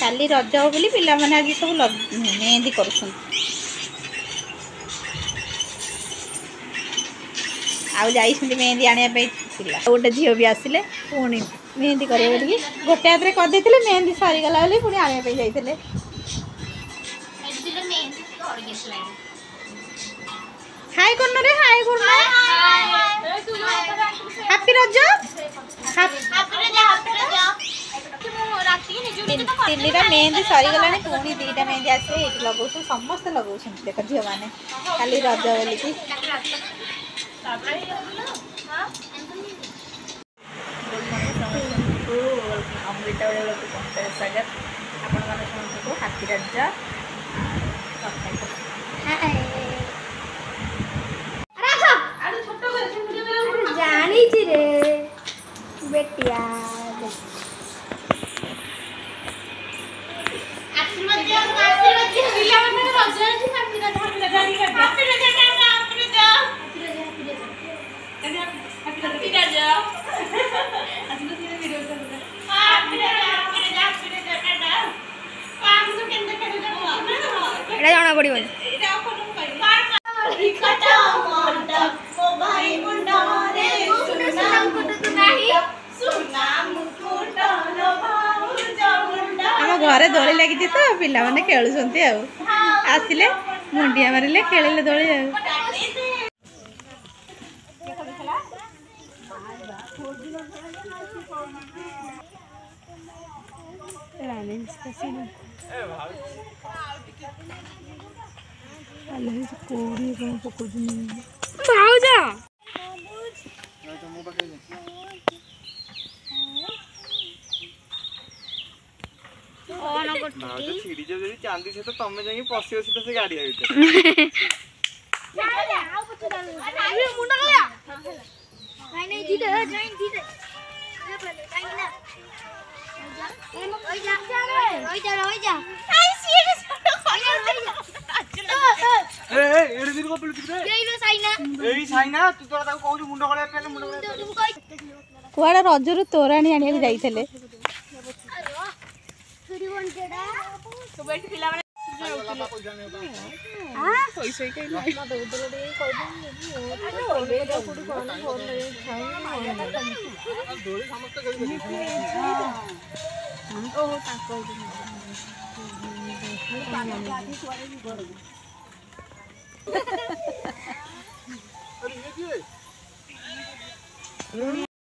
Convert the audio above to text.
काली रज बोली पिला माने आज सब मेहंदी करुछन आउ जाइछन्ती मेहंदी आनिया पे पिला गोटे झील भी आसिले पुणी मेहंदी करे बोली गोटे हाथ रे कर देथिले मेहंदी सारी गला बोली पुणी आनिया पे जाइथिले हाय करन रे हाय करन हैप्पी रज तीनटा मेहंदी सरी गला पुणी दीटा मेहंदी आसे ये लगौछ समस्त लगौछ देख झील मैंने खाली रज बोली कि अमृता स्वागत आपको हाथी रज जानी रे बेटिया जना पड़े आम घरे दोली लगी तो पिला माने खेलुंट आसिले मुंडिया मारे खेलिले दोली चांदी से तो तमें जाई पसियो से गाड़ी कुआड़ा रजर तोराणी आने जाइले